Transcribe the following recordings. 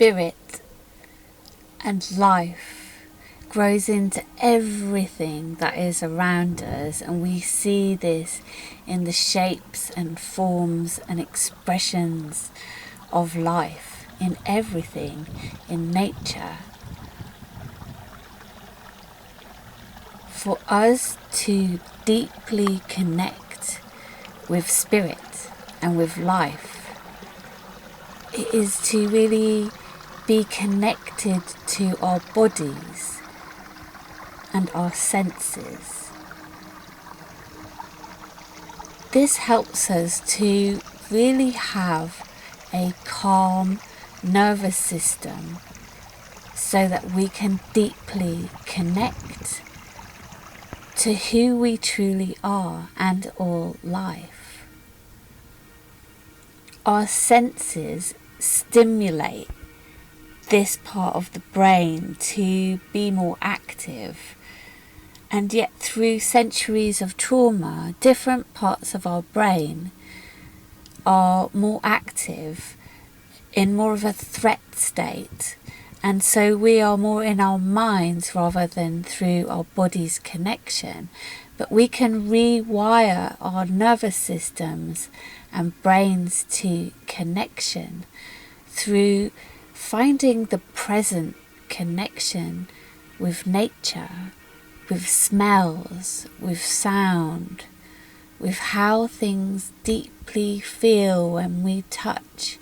spirit and life grows into everything that is around us, and we see this in the shapes and forms and expressions of life, in everything, in nature. For us to deeply connect with spirit and with life, it is to really be connected to our bodies and our senses. This helps us to really have a calm nervous system so that we can deeply connect to who we truly are and all life. Our senses stimulate this part of the brain to be more active, and yet through centuries of trauma, different parts of our brain are more active in more of a threat state, and so we are more in our minds rather than through our body's connection. But we can rewire our nervous systems and brains to connection through finding the present connection with nature, with smells, with sound, with how things deeply feel when we touch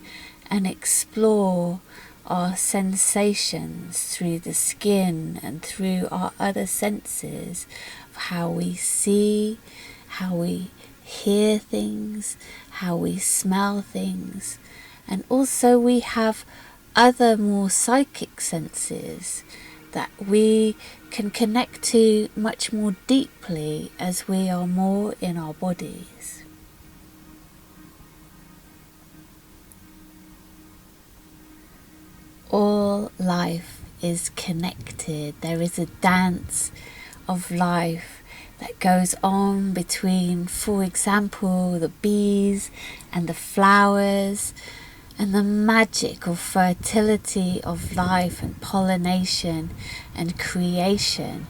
and explore our sensations through the skin and through our other senses, of how we see, how we hear things, how we smell things. And also we have other more psychic senses that we can connect to much more deeply as we are more in our bodies. All life is connected. There is a dance of life that goes on between, for example, the bees and the flowers, and the magic of fertility of life and pollination and creation,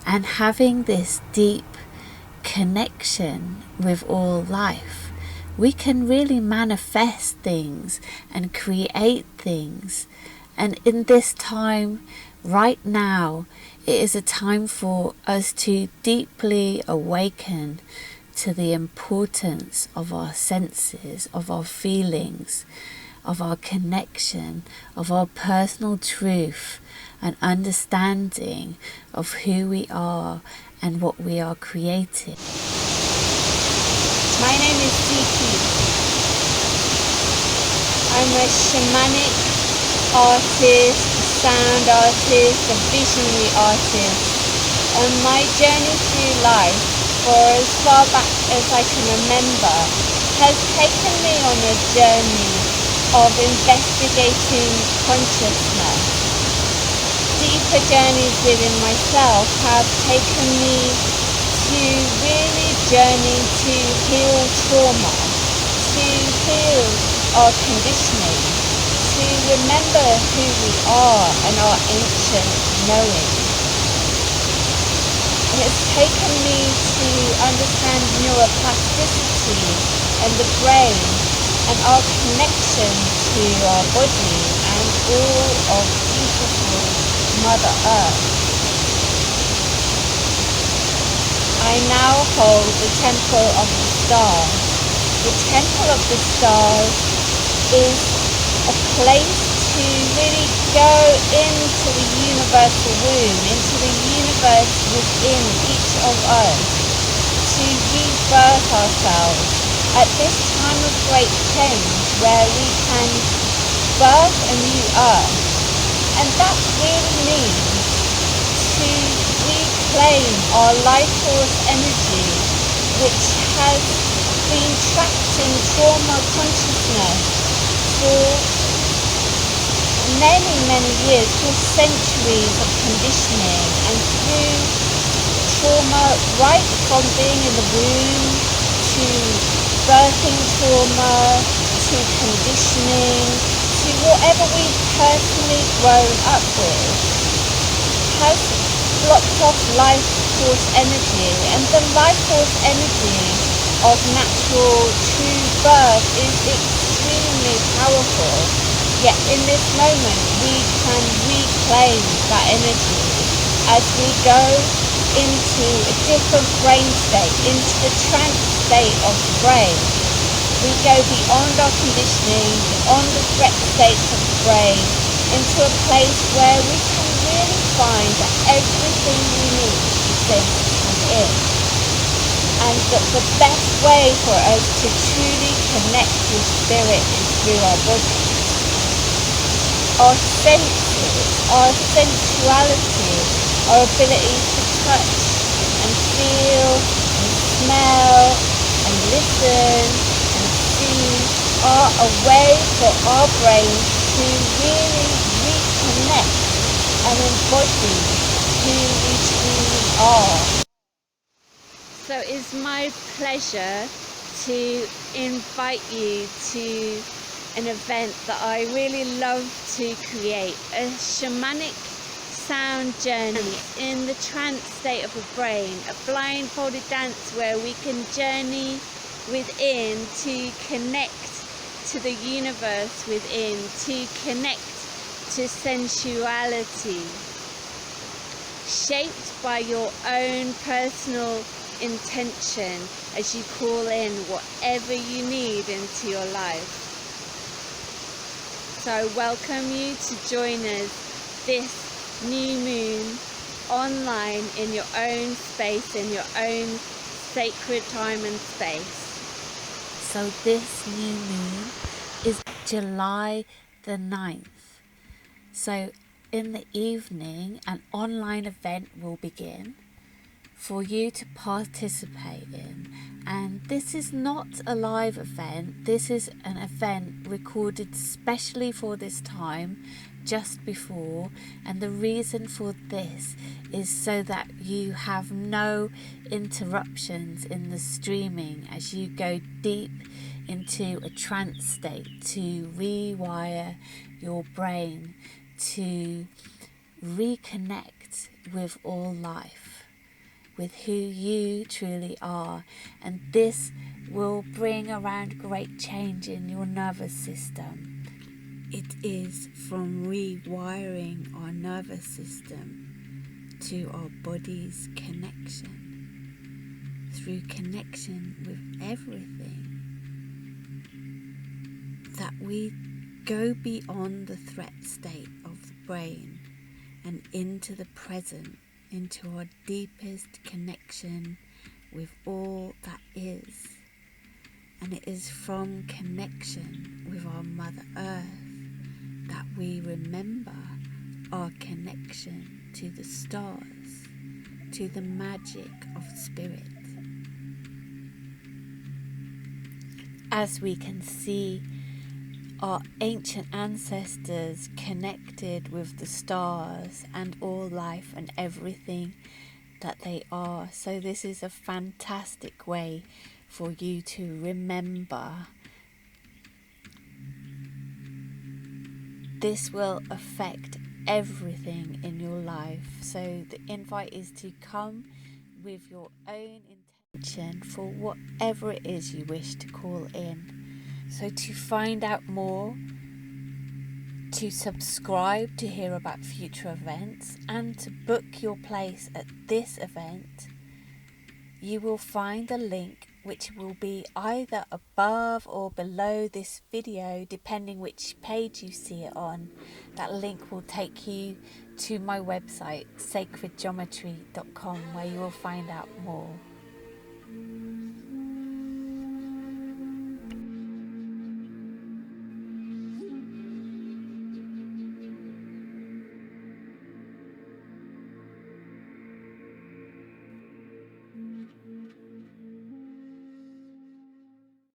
and having this deep connection with all life, we can really manifest things and create things. And in this time, right now, it is a time for us to deeply awaken to the importance of our senses, of our feelings, of our connection, of our personal truth and understanding of who we are and what we are creating. My name is Siki. I'm a shamanic artist, sound artist, a visionary artist. And my journey through life, for as far back as I can remember, has taken me on a journey of investigating consciousness. Deeper journeys within myself have taken me to really journey to heal trauma, to heal our conditioning, to remember who we are and our ancient knowing. It has taken me to understand neuroplasticity and the brain and our connection to our body and all of beautiful Mother Earth. I now hold the Temple of the Stars. The Temple of the Stars is a place to really go into the universal womb, into the universe within each of us, to rebirth ourselves at this time of great change where we can birth a new earth. And that really means to reclaim our life force energy, which has been trapped in trauma consciousness for many, many years, for centuries of conditioning, and through trauma right from being in the womb to birthing trauma, to conditioning, to whatever we've personally grown up with has blocked off life force energy, and the life force energy of natural true birth is extremely powerful. Yet in this moment we can reclaim that energy as we go into a different brain state, into the trance state of the brain. We go beyond our conditioning, beyond the threat states of the brain, into a place where we can really find that everything we need is within. And that the best way for us to truly connect with spirit is through our body. Our senses, our sensuality, our ability to touch and feel and smell and listen and see are a way for our brain to really reconnect and embody who we truly are. So it's my pleasure to invite you to an event that I really love to create, a shamanic sound journey in the trance state of the brain, a blindfolded dance where we can journey within to connect to the universe within, to connect to sensuality, shaped by your own personal intention as you call in whatever you need into your life. So I welcome you to join us this new moon online in your own space, in your own sacred time and space. So this new moon is July the 9th. So in the evening, an online event will begin for you to participate in. And this is not a live event. This is an event recorded specially for this time, just before. And the reason for this is so that you have no interruptions in the streaming as you go deep into a trance state to rewire your brain, to reconnect with all life, with who you truly are. And this will bring around great change in your nervous system. It is from rewiring our nervous system to our body's connection, through connection with everything, that we go beyond the threat state of the brain and into the present, into our deepest connection with all that is. And it is from connection with our Mother Earth that we remember our connection to the stars, to the magic of spirit. As we can see, our ancient ancestors connected with the stars and all life and everything that they are. So this is a fantastic way for you to remember. This will affect everything in your life. So the invite is to come with your own intention for whatever it is you wish to call in. So to find out more, to subscribe to hear about future events, and to book your place at this event, you will find a link which will be either above or below this video, depending which page you see it on. That link will take you to my website, sacredgeometry.com, where you will find out more.